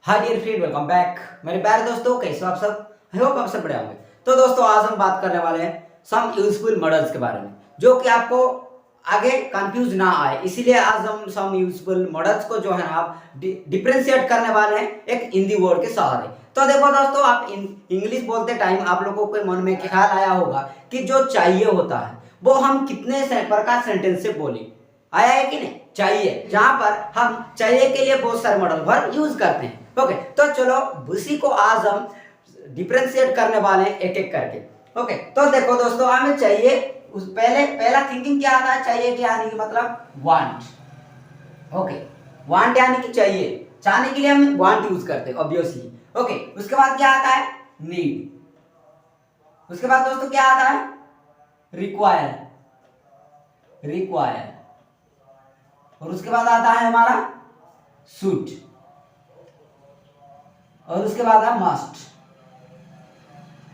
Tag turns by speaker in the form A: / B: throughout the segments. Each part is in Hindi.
A: हाय डियर फ्रेंड, वेलकम बैक मेरे प्यारे दोस्तों। कैसे हो आप सब? आई होप आप सब बढ़िया होंगे। तो दोस्तों आज हम बात करने वाले हैं सम यूजफुल मॉडल्स के बारे में, जो कि आपको आगे कंफ्यूज ना आए, इसीलिए आज हम सम यूजफुल मॉडल्स को जो है ना आप डिफरेंशिएट करने वाले हैं एक हिंदी वर्ड के सहारे। तो देखो दोस्तों, आप इंग्लिश बोलते टाइम आप लोगों के मन में ख्याल आया होगा कि जो चाहिए होता है वो हम कितने प्रकार सेंटेंस से बोले, आया है कि नहीं? चाहिए, जहां पर हम चाहिए के लिए बहुत सारे मॉडल वर्ब यूज करते हैं। ओके, तो चलो उसी को आज हम डिफरेंशिएट करने वाले हैं एक एक करके। ओके, तो देखो दोस्तों, हमें चाहिए उस पहला थिंकिंग क्या आता है? चाहिए क्या यानी कि मतलब वांट। ओके, वांट यानी कि चाहिए, चाहने के लिए हम वांट यूज करते हैं ऑब्वियसली। ओके, उसके बाद क्या आता है? नीड। उसके बाद दोस्तों क्या आता है? रिक्वायर। रिक्वायर। और उसके बाद आता है हमारा सूट। और उसके बाद है मस्ट।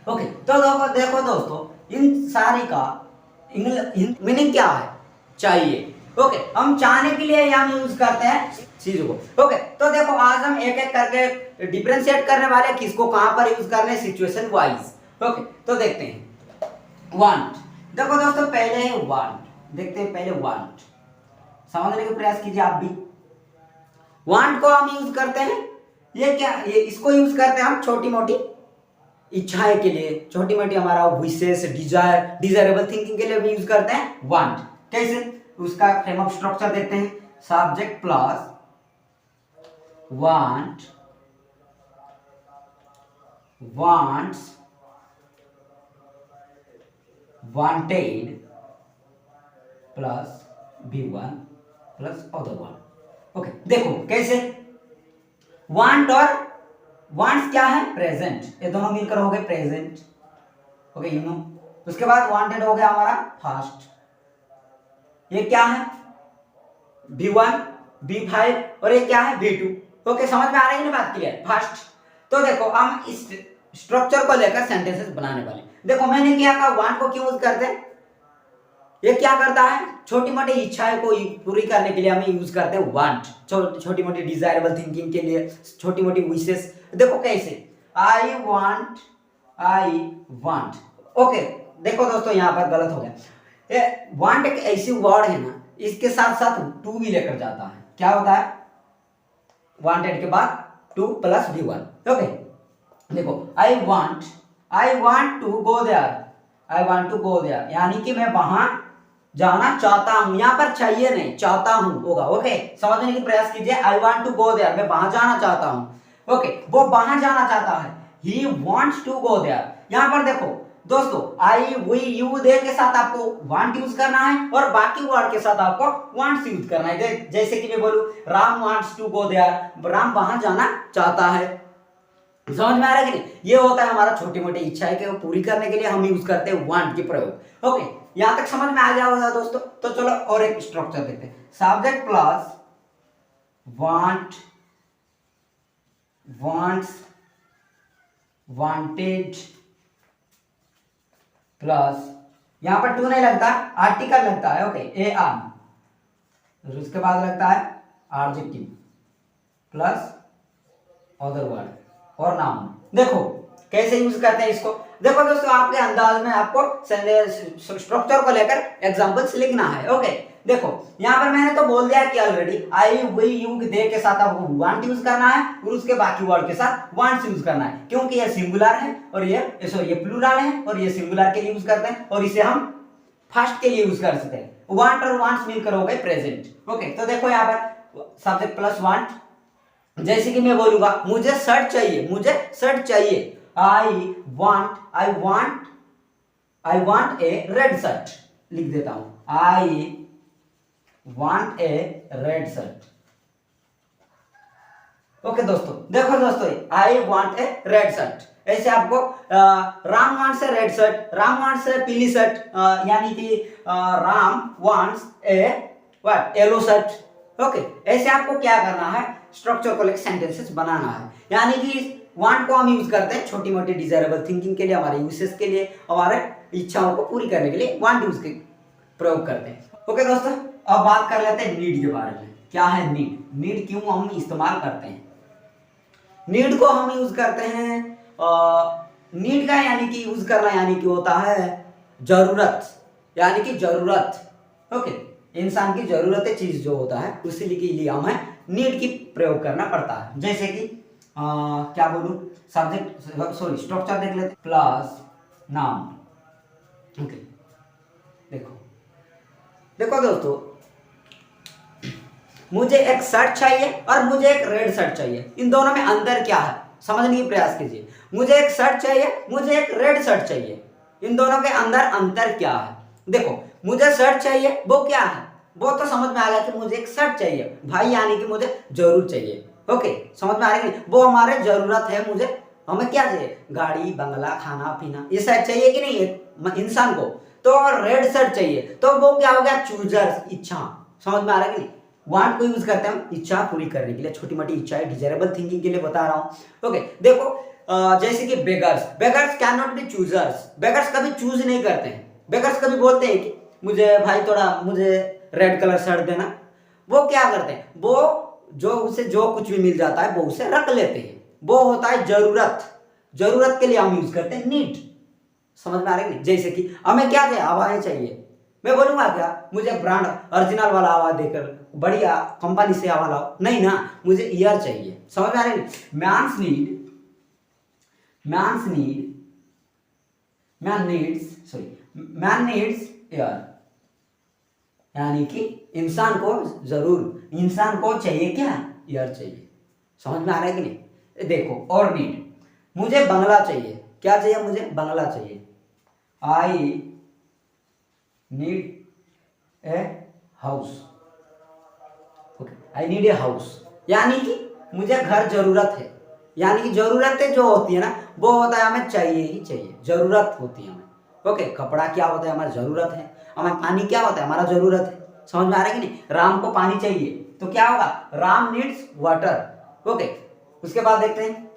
A: ओके, तो देखो दोस्तों, इन सारी का मीनिंग क्या है? चाहिए। ओके, हम चाहने के लिए यहाँ यूज करते हैं चीजों को। ओके, तो देखो आज हम एक एक करके डिफरेंशिएट करने वाले हैं किसको कहां पर यूज करने, सिचुएशन वाइज। ओके, तो देखते हैं वांट। देखो दोस्तों, पहले है वांट, देखते हैं पहले वांट, समझने का प्रयास कीजिए आप भी। वांट को हम यूज करते हैं, ये क्या, ये इसको यूज करते हैं हम छोटी मोटी इच्छाएं के लिए, छोटी मोटी हमारा विशेष डिजायर, डिजायरेबल थिंकिंग के लिए भी यूज करते हैं वांट। कैसे? उसका फ्रेम ऑफ स्ट्रक्चर देखते हैं। Subject plus want, wants, wanted plus V1 plus other one. Okay, देखो कैसे वांट और वांट्स क्या है? प्रेजेंट, ये दोनों मिलकर हो गए प्रेजेंट। Okay, you know. उसके बाद वांटेड हो गया हमारा फास्ट, ये क्या है? V1 V5, और ये क्या है? V2। ओके, समझ में आ रही है ना बात? क्लियर? फास्ट। तो देखो हम इस स्ट्रक्चर को लेकर सेंटेंसेस बनाने वाले। देखो मैंने क्या कहा, वांट को क्यों यूज करते हैं? ये क्या करता है? छोटी मोटी इच्छाएं को पूरी करने के लिए हम यूज करते हैं वांट, छोटी मोटी डिजायरेबल थिंकिंग के लिए, छोटी मोटी विशेष। देखो कैसे, I want, I want. Okay, देखो दोस्तों यहाँ पर गलत हो गया। ये वांट एक ऐसी वर्ड है ना, इसके साथ साथ टू भी लेकर जाता है। क्या होता है? वांटेड के बाद टू प्लस V1। ओके, देखो I want to go there, I want to go there यानी कि मैं वहां जाना चाहता हूं। यहां पर चाहिए नहीं, चाहता हूं होगा। ओके, समझने की प्रयास कीजिए। I want to go there, मैं वहां जाना चाहता हूं। ओके, वो वहां जाना चाहता है, he wants to go there. यहां पर देखो दोस्तों, आई वी यू दे के साथ आपको वांट यूज करना है, और बाकी वर्ड के साथ आपको वांट्स यूज करना है। जैसे कि मैं बोलूं Ram wants to go there, राम वहां जाना चाहता है। समझ में आ रहा है कि नहीं? ये होता है हमारा छोटी मोटी इच्छाएं को पूरी करने के लिए हम यूज करते हैं वांट की प्रयोग। ओके, यहां तक समझ में आ गया होगा दोस्तों। तो चलो और एक स्ट्रक्चर देखते हैं। Subject plus want, wants, wanted plus, यहां पर टू नहीं लगता, आर्टिकल लगता है। ओके, ए आर, उसके बाद लगता है एडजेक्टिव प्लस अदर वर्ड और नाउन। देखो कैसे यूज करते हैं इसको। देखो दोस्तों, आपके अंदाज में आपको स्ट्रक्चर को लेकर एग्जांपल्स लिखना है। ओके, देखो यहां पर मैंने तो बोल दिया कि already I we you they के साथ आपको वांट यूज करना है, और उसके बाकी वर्ड के साथ वांट्स यूज करना है, क्योंकि ये सिंगुलर है और ये सॉरी ये प्लूरल है, और ये सिंगुलर के लिए यूज करते हैं, और इसे हम फर्स्ट के लिए यूज कर सकते हैं। वांट और वांट्स मिलकर हो गए प्रेजेंट। ओके, तो देखो यहाँ पर सब्जेक्ट प्लस वांट, जैसे कि मैं बोलूंगा मुझे शर्ट चाहिए, मुझे शर्ट चाहिए, I want a red shirt, लिख देता हूं I want a red shirt. Okay दोस्तों, देखो दोस्तों I want a red shirt, ऐसे आपको राम वांट्स ए रेड शर्ट, राम वांट्स ए पीली शर्ट, यानी कि Ram wants A what, yellow shirt. Okay, ऐसे आपको क्या करना है, स्ट्रक्चर को लेकर सेंटेंसेस बनाना है। यानी कि वांट को हम यूज करते हैं छोटी मोटी डिजायरेबल थिंकिंग के लिए, हमारे यूसेस के लिए, हमारे इच्छाओं को पूरी करने के लिए वांट यूज के प्रयोग करते हैं। ओके दोस्तों, अब बात कर लेते हैं नीड के बारे में। क्या है नीड? नीड क्यों हम इस्तेमाल करते हैं? नीड को हम यूज करते हैं, नीड का यानी कि यूज करना यानी कि होता है जरूरत, यानी कि जरूरत। ओके, इंसान की जरूरत चीज जो होता है उसी के लिए हमें नीड की प्रयोग करना पड़ता है। जैसे कि क्या बोलूं, सब्जेक्ट सॉरी स्ट्रक्चर देख लेते, प्लस नाउन। ओके, देखो देखो दोस्तों, मुझे एक शर्ट चाहिए और मुझे एक रेड शर्ट चाहिए, इन दोनों में अंतर क्या है समझने की प्रयास कीजिए। मुझे एक शर्ट चाहिए, मुझे एक रेड शर्ट चाहिए, इन दोनों के अंदर अंतर क्या है। देखो, मुझे शर्ट चाहिए वो क्या है, वो तो समझ में आ गया कि मुझे एक शर्ट चाहिए भाई, यानी कि मुझे जरूर चाहिए। ओके, समझ में आ रही है, वो हमारे जरूरत है, मुझे हमें क्या चाहिए, गाड़ी बंगला खाना पीना ये सब चाहिए कि नहीं है इंसान को। तो रेड शर्ट चाहिए तो वो क्या हो गया, चूजर, इच्छा। समझ में आ रहा है कि नहीं, वांट को यूज करते हैं हम इच्छा पूरी करने के लिए, छोटी मोटी इच्छाएं, डिजायरेबल थिंकिंग के लिए बता रहा हूं। ओके, देखो जैसे कि beggars, beggars can not be choosers, beggars कभी चूज नहीं करते हैं। बेगर्स कभी बोलते हैं कि मुझे भाई थोड़ा मुझे रेड कलर शर्ट देना, वो क्या करते हैं, वो जो उसे जो कुछ भी मिल जाता है वो उसे रख लेते हैं, वो होता है जरूरत। जरूरत के लिए हम यूज करते हैं नीड। समझ में आ रही है? जैसे कि हमें क्या चाहिए, हवाएं चाहिए, मैं बोलूंगा क्या मुझे ब्रांड ओरिजिनल वाला हवा देकर बढ़िया कंपनी से हवा लाओ, नहीं ना, मुझे ईयर चाहिए। समझ में आ रही है? Man's need, man's need, man needs sorry man needs air, यानी कि इंसान को जरूर, इंसान को चाहिए क्या, एयर चाहिए। समझ में आ रहा है कि नहीं? देखो, और नीड, मुझे बंगला चाहिए, क्या चाहिए, मुझे बंगला चाहिए, I need a house. Okay, I need a house, यानी कि मुझे घर जरूरत है, यानी कि जरूरतें जो होती है ना वो होता है हमें चाहिए ही चाहिए, जरूरत होती है हमें। ओके, कपड़ा क्या होता है, हमारी जरूरत है, हमें पानी क्या होता है, हमारा जरूरत है। समझ में आ रहा है कि नहीं? राम को पानी चाहिए तो क्या होगा, राम नीड्स वाटर। ओके, उसके बाद देखते हैं,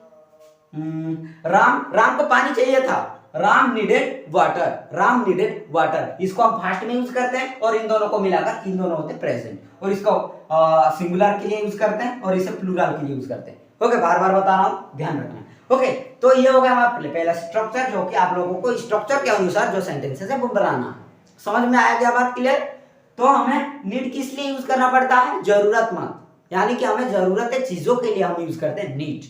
A: राम को पानी चाहिए था, Ram needed water, Ram needed water. इसको हम फास्ट में यूज करते हैं और इन दोनों को मिलाकर इन दोनों होते प्रेजेंट, और इसको सिंगुलर के लिए यूज करते हैं और इसे प्लूरल के लिए यूज करते हैं। ओके, बार बार बता रहा हूं, ध्यान रखना। ओके, तो ये हो गया हमारा पहला स्ट्रक्चर, जो कि आप लोगों को स्ट्रक्चर के अनुसार जो सेंटेंसेस है वो बनाना है। समझ में आया क्या बात, क्लियर? तो हमें नीड किस लिए यूज करना पड़ता है, जरूरतमंद, यानी कि हमें जरूरत है चीजों के लिए हम यूज करते हैं नीड।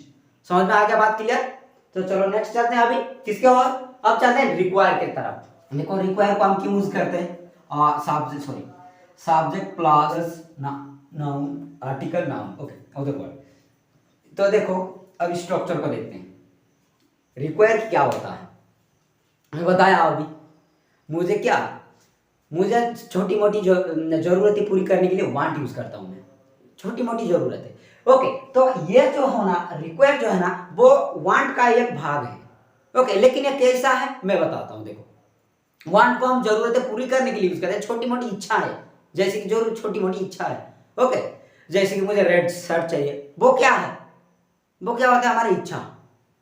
A: समझ में आ गया बात, क्लियर? तो चलो नेक्स्ट चलते हैं अभी किसके और, अब चलते हैं रिक्वायर की तरफ। देखो, रिक्वायर को हम क्यों यूज करते हैं, subject sorry subject plus noun article noun. Okay, of the word. तो देखो अब स्ट्रक्चर को देखते हैं, रिक्वायर क्या होता है, मैं बताया अभी, मुझे क्या, मुझे छोटी मोटी जरूरतें पूरी करने के लिए वांट यूज करता हूं मैं, छोटी मोटी जरूरत है। ओके, तो ये जो होना रिक्वायर जो है ना वो वांट का एक भाग है। ओके, लेकिन ये कैसा है मैं बताता हूं। देखो, वांट को हम जरूरतें पूरी करने के लिए यूज करते हैं, छोटी मोटी इच्छा है, जैसे कि जो छोटी मोटी इच्छा है। ओके, जैसे कि मुझे रेड शर्ट चाहिए, वो क्या है, वो क्या होता है, हमारी इच्छा।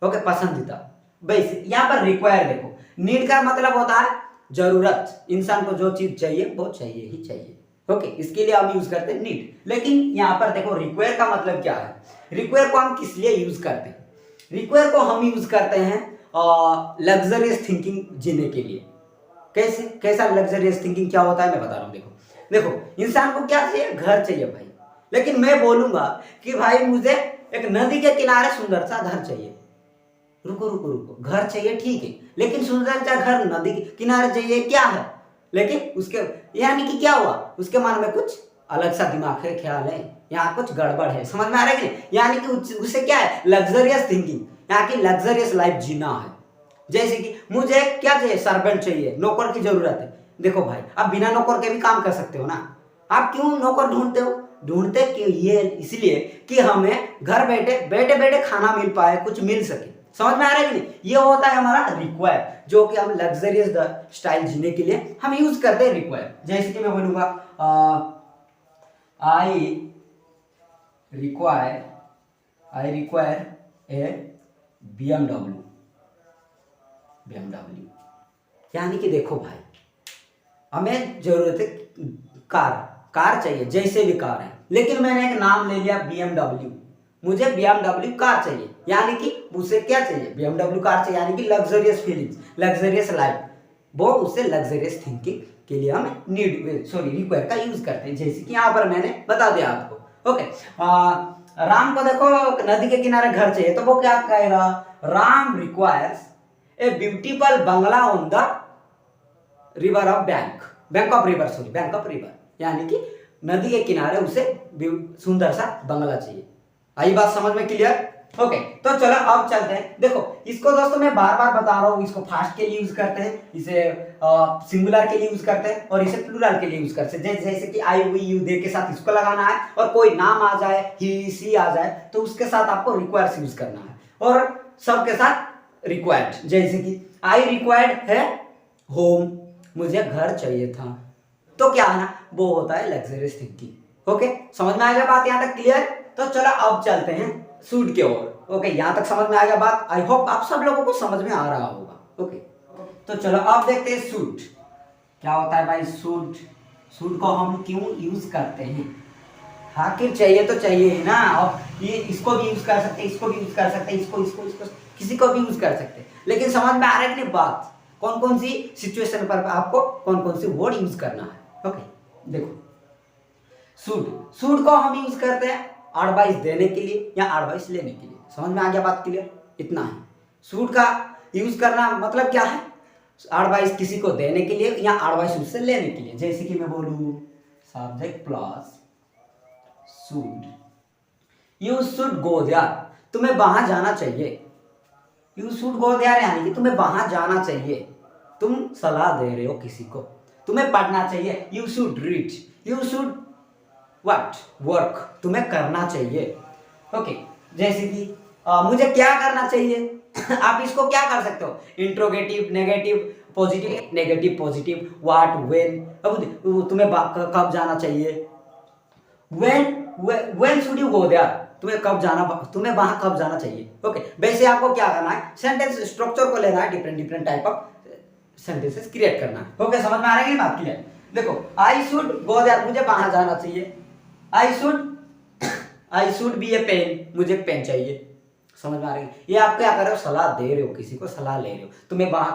A: ओके, पसंदीदा। बस यहाँ पर रिक्वायर देखो, नीड का मतलब होता है जरूरत, इंसान को जो चीज चाहिए वो चाहिए ही चाहिए। ओके, इसके लिए हम यूज करते हैं नीड। लेकिन यहाँ पर देखो रिक्वायर का मतलब क्या है, रिक्वायर को हम किस लिए यूज करते हैं, रिक्वायर को हम यूज करते हैं लग्जरियस थिंकिंग जीने के लिए। कैसे, कैसा लग्जरियस थिंकिंग क्या होता है मैं बता रहा हूँ। देखो देखो, इंसान को क्या चाहिए, घर चाहिए भाई, लेकिन मैं बोलूंगा कि भाई मुझे एक नदी के किनारे सुंदर सा घर चाहिए, रुको रुको रुको, घर चाहिए ठीक है, लेकिन सुंदर सा घर नदी के किनारे चाहिए क्या है, लेकिन उसके यानी कि क्या हुआ, उसके मन में कुछ अलग सा दिमाग है, ख्याल है, यहाँ कुछ गड़बड़ है। समझ में आ रहा है कि नहीं? यानी कि उसे क्या है, लग्जरियस थिंकिंग, यहाँ की लग्जरियस लाइफ जीना है। जैसे कि मुझे क्या चाहिए, सर्वेंट चाहिए, नौकर की जरूरत है। देखो भाई, आप बिना नौकर के भी काम कर सकते हो ना, आप क्यों नौकर ढूंढते हो, ढूंढते क्यों, ये इसलिए कि हमें घर बैठे बैठे बैठे खाना मिल पाए, कुछ मिल सके। समझ में आ रहा है कि नहीं? ये होता है हमारा रिक्वायर, जो कि हम लग्जरियस स्टाइल जीने के लिए हम यूज करते हैं रिक्वायर। जैसे कि मैं बोलूंगा आई रिक्वायर ए BMW, यानी कि देखो भाई, हमें जरूरत है कार, कार चाहिए, जैसे भी कार है, लेकिन मैंने एक नाम ले लिया BMW, मुझे BMW कार चाहिए, यानी कि उसे क्या चाहिए, BMW कार चाहिए, यानी कि लग्जरियस फीलिंग्स, लग्जरियस लाइफ, वो उससे लग्जरियस थिंकिंग के लिए हम रिक्वायर का यूज करते हैं, जैसे कि यहाँ पर मैंने बता दिया आपको। ओके, राम को देखो नदी के किनारे घर चाहिए, तो वो क्या कहेगा, Ram requires a beautiful Bangla on the river of bank of river, यानी कि नदी के किनारे उसे सुंदर सा बंगला चाहिए। आई बात समझ में क्लियर? ओके, तो चलो अब चलते हैं। देखो इसको दोस्तों मैं बार बार बता रहा हूँ, इसको फास्ट के लिए यूज करते हैं, इसे सिंगुलर के लिए यूज करते हैं और इसे प्लूरल के लिए यूज करते हैं। जैसे कि आई वी यू दे के साथ इसको लगाना है, और कोई नाम आ जाए, ही सी आ जाए, तो उसके साथ आपको रिक्वायर्स यूज करना है, और सबके साथ रिक्वायर्ड। जैसे कि आई रिक्वायर्ड है होम, मुझे घर चाहिए था, तो क्या है ना, वो होता है लग्जरियस थिंकिंग। ओके, समझ में आ गया बात यहाँ तक क्लियर? तो चलो अब चलते हैं सूट के ओर। ओके, यहाँ तक समझ में आ गया बात? आई होप आप सब लोगों को समझ में आ रहा होगा। ओके, तो चलो अब देखते हैं सूट क्या होता है भाई। सूट को हम क्यों यूज करते हैं? आखिर चाहिए तो चाहिए ही ना, और ये इसको भी यूज कर सकते हैं, इसको भी यूज कर सकते हैं, इसको किसी को भी यूज कर सकते हैं, लेकिन समझ में आ रहा है कि नहीं बात, कौन कौन सी सिचुएशन पर आपको कौन कौन सी वर्ड यूज करना है। ओके, देखो सूट को हम यूज करते हैं एडवाइस देने के लिए या एडवाइस लेने के लिए। समझ में आ गया बात क्लियर? इतना है। सूट का यूज करना मतलब क्या है, एडवाइस किसी को देने के लिए या एडवाइस उससे लेने के लिए। जैसे कि मैं बोलूं subject plus should, you should go there, तुम्हें वहां जाना चाहिए। यू शुड गो देयर यानी कि तुम्हें वहां जाना चाहिए, तुम सलाह दे रहे हो किसी को, तुम्हें पढ़ना चाहिए। You should read, you should what work, तुम्हें करना चाहिए। ओके, जैसे कि मुझे क्या करना चाहिए आप इसको क्या कर सकते हो, interrogative, negative, positive, negative, positive, what, when. अब तुम्हें कब जाना चाहिए, when should you go there, तुम्हें कब जाना, तुम्हें वहां कब जाना चाहिए। ओके, वैसे आपको क्या करना है, सेंटेंस स्ट्रक्चर को लेना है, different type of sentences create करना है। ओके, समझ में आ रहा है बात क्लियर? देखो आई शुड गो देयर, मुझे वहां जाना चाहिए। I should be a pen, मुझे पेन चाहिए। समझ में आ रही है? ये आप क्या कर रहे हो, सलाह दे रहे हो, किसी को सलाह ले रहे हो, तुम्हें वहां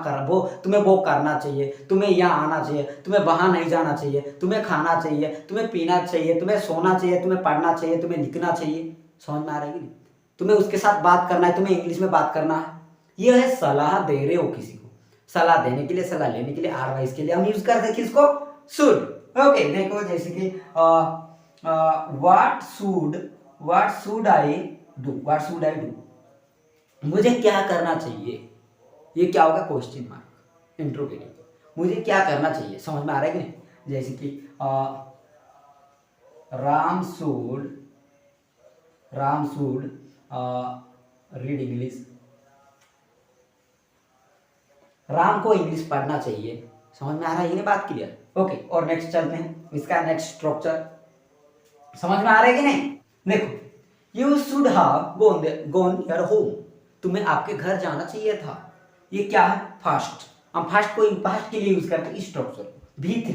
A: तुम्हें वो करना चाहिए, तुम्हें यहाँ आना चाहिए, तुम्हें वहां नहीं जाना चाहिए, तुम्हें खाना चाहिए, तुम्हें पीना चाहिए, तुम्हें सोना चाहिए, तुम्हें पढ़ना चाहिए, तुम्हें लिखना चाहिए। समझ में आ रही है? तुम्हें उसके साथ बात करना है, तुम्हें इंग्लिश में बात करना है। यह है सलाह दे रहे हो किसी को, सलाह देने के लिए, सलाह लेने के लिए, एडवाइस के लिए हम यूज करते हैं किसको, शुड। ओके, देखो जैसे कि what should I do, मुझे क्या करना चाहिए। ये क्या होगा, क्वेश्चन मार्क, इंट्रोगेटिव, मुझे क्या करना चाहिए। समझ में आ रहा है कि नहीं? जैसे कि Ram should read English, Ram को इंग्लिश पढ़ना चाहिए। समझ में आ रहा है ये बात क्लियर? ओके, और नेक्स्ट चलते हैं, इसका नेक्स्ट स्ट्रक्चर समझ में आ रहा है कि नहीं? देखो you should have gone your home, तुम्हें आपके घर जाना चाहिए था। ये क्या है, फास्ट, हम फास्ट के लिए यूज करते हैं स्ट्रक्चर V3।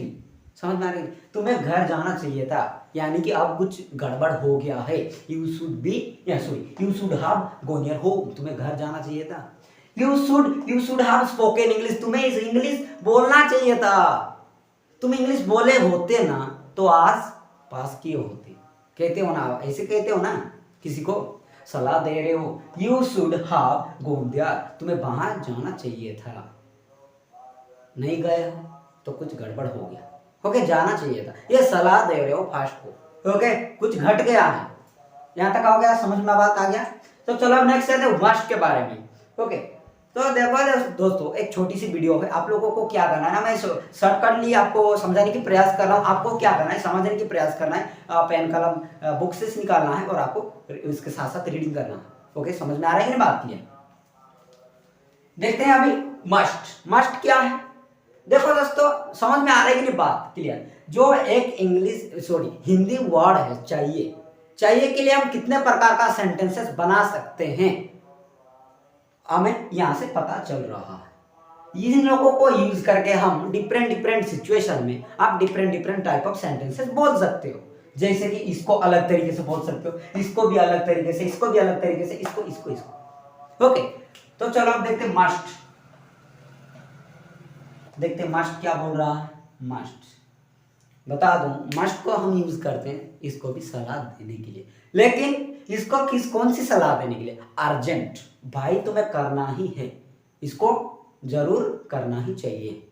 A: समझ में आ रही है? तुम्हें घर जाना चाहिए था, यानी कि अब कुछ गड़बड़ हो गया है। You should have gone your home, तुम्हें घर जाना चाहिए था। You should have spoken English, तुम्हें इंग्लिश बोलना चाहिए था। तुम इंग्लिश बोले होते ना तो आज पास किए होते। कहते हो ना, ऐसे कहते हो ना, किसी को सलाह दे रहे हो, you should have gone there, तुम्हें वहां जाना चाहिए था, नहीं गए हो तो कुछ गड़बड़ हो गया। ओके, जाना चाहिए था, ये सलाह दे रहे हो फास्ट को। ओके, कुछ घट गया है। यहाँ तक आ गया, समझ में बात आ गया? तो चलो अब नेक्स्ट है मस्ट के बारे में। ओके, तो देखो दोस्तों, एक छोटी सी वीडियो है, आप लोगों को क्या करना है ना, मैं शॉर्टकटली आपको समझाने की प्रयास कर रहा हूँ। आपको क्या करना है, समझने की प्रयास करना है, पेन कलम बुक से निकालना है और आपको इसके साथ साथ रीडिंग करना है। ओके, समझ में आ रहा है कि नहीं बात क्लियर? देखते हैं अभी मस्ट क्या है। देखो दोस्तों, समझ में आ रहा है कि नहीं बात क्लियर? जो एक हिंदी वर्ड है चाहिए के लिए हम कितने प्रकार का सेंटेंसेस बना सकते हैं, हमें यहां से पता चल रहा है। इन लोगों को यूज करके हम डिफरेंट सिचुएशन में आप डिफरेंट टाइप ऑफ सेंटेंसेस बोल सकते हो। जैसे कि इसको अलग तरीके से बोल सकते हो, इसको भी अलग तरीके से, इसको भी अलग तरीके से, इसको। ओके, तो चलो अब देखते मस्ट। देखते मस्ट क्या बोल रहा है। मस्ट बता दूं, मस्ट को हम यूज करते हैं इसको भी सलाह देने के लिए, लेकिन इसको कौन सी सलाह देने के लिए? अर्जेंट, भाई तुम्हें करना ही है, इसको जरूर करना ही चाहिए।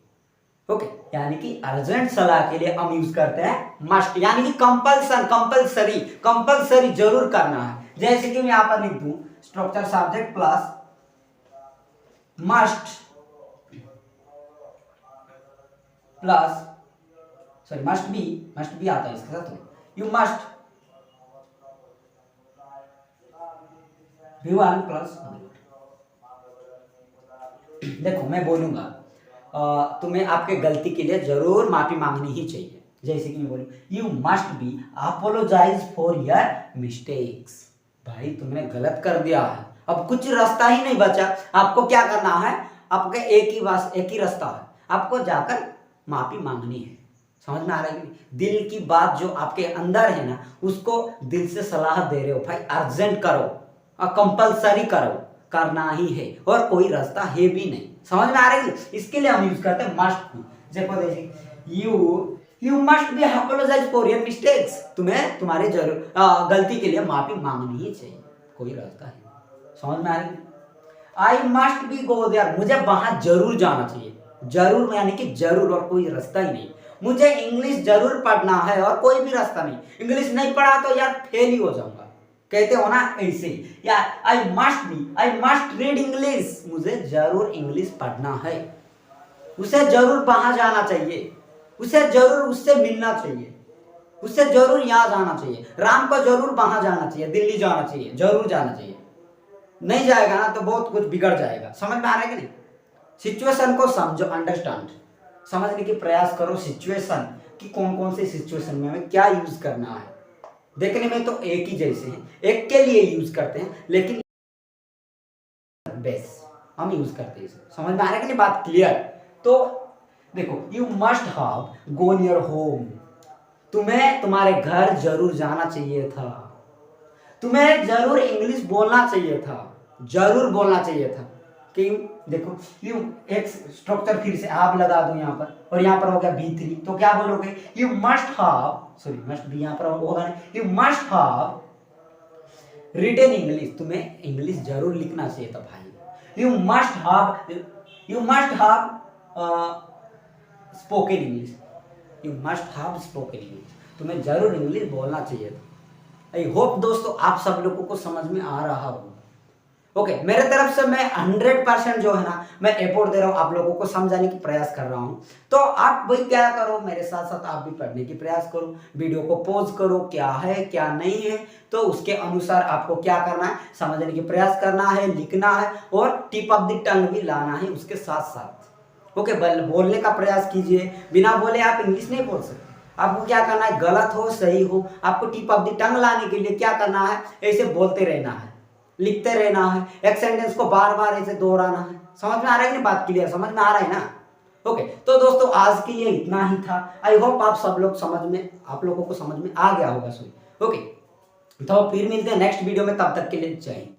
A: ओके, यानी कि अर्जेंट सलाह के लिए हम यूज करते हैं मस्ट, यानी कि कंपल्सन, कंपल्सरी जरूर करना है। जैसे कि मैं यहां पर लिख दूं structure subject plus must plus sorry must B आता है इसके साथ, यू मस्ट V1 प्लस। देखो मैं बोलूंगा तुम्हें आपके गलती के लिए जरूर माफी मांगनी ही चाहिए। जैसे कि मैं बोलूं you must be apologise for your mistakes. भाई तुमने गलत कर दिया है, अब कुछ रास्ता ही नहीं बचा, आपको क्या करना है? आपके एक ही रास्ता है, आपको जाकर माफी मांगनी है। समझ में आ रहा है कि दिल की बात जो आपके अंदर है ना, उसको दिल से सलाह दे रहे हो, भाई अर्जेंट करो और कंपल्सरी करो, करना ही है और कोई रास्ता है भी नहीं। समझ में आ रहा है? इसके लिए हम यूज करते हैं मस्ट बी। देखो you must be apologise for your mistakes. तुम्हें तुम्हारे गलती के लिए माफी मांगनी ही चाहिए, कोई रास्ता है। समझ में आ रही है? I must be go there, मुझे वहां जरूर जाना चाहिए। जरूर यानी कि जरूर और कोई रास्ता ही नहीं। मुझे इंग्लिश जरूर पढ़ना है और कोई भी रास्ता नहीं। इंग्लिश नहीं पढ़ा तो यार फेल ही हो जाऊंगा, कहते हो ना ऐसे यार। आई मस्ट रीड इंग्लिश, मुझे जरूर इंग्लिश पढ़ना है। उसे जरूर वहां जाना चाहिए, उसे जरूर उससे मिलना चाहिए, उसे जरूर यहाँ जाना चाहिए। राम को जरूर वहां जाना चाहिए, दिल्ली जाना चाहिए, जरूर जाना चाहिए। नहीं जाएगा ना तो बहुत कुछ बिगड़ जाएगा। समझ में आ रहा है कि नहीं? सिचुएशन को समझो, अंडरस्टैंड, समझने की प्रयास करो सिचुएशन कि कौन कौन से सिचुएशन में हमें क्या यूज करना है। देखने में तो एक ही जैसे हैं, एक के लिए यूज करते हैं, लेकिन बेस हम यूज करते हैं। समझ में आ रहा है कि नहीं बात? क्लियर? तो देखो you must have gone your home, तुम्हें तुम्हारे घर जरूर जाना चाहिए था, तुम्हें जरूर इंग्लिश बोलना चाहिए था, जरूर बोलना चाहिए था। कि देखो यू एक स्ट्रक्चर फिर से आप लगा दो यहाँ पर, और यहाँ पर हो गया B3, तो क्या बोलोगे? You must have, sorry must be यहाँ पर होगा, you must have written English, तुम्हें इंग्लिश जरूर लिखना चाहिए था भाई। You must have spoken English, you must have spoken English, तुम्हें जरूर इंग्लिश बोलना चाहिए था। आई होप दोस्तों आप सब लोगों को समझ में आ रहा होगा। ओके, मेरे तरफ से मैं 100% जो है ना मैं एफर्ट दे रहा हूँ, आप लोगों को समझाने की प्रयास कर रहा हूँ। तो आप भाई क्या करो, मेरे साथ साथ आप भी पढ़ने की प्रयास करो, वीडियो को पॉज करो, क्या है क्या नहीं है, तो उसके अनुसार आपको क्या करना है, समझने की प्रयास करना है, लिखना है और टिप ऑफ द टंग भी लाना है उसके साथ साथ। ओके, बोलने का प्रयास कीजिए, बिना बोले आप इंग्लिश नहीं बोल सकते। आपको क्या करना है, गलत हो सही हो, आपको टिप ऑफ द टंग लाने के लिए क्या करना है, ऐसे बोलते रहना है, लिखते रहना है, एक सेंटेंस को बार बार ऐसे दोहराना है। समझ में आ रहा है कि बात? क्लियर? समझ में आ रहा है ना? ओके, तो दोस्तों आज के लिए इतना ही था। आई होप आप सब लोग आप लोगों को समझ में आ गया होगा। ओके, तो फिर मिलते हैं नेक्स्ट वीडियो में, तब तक के लिए जय हिंद।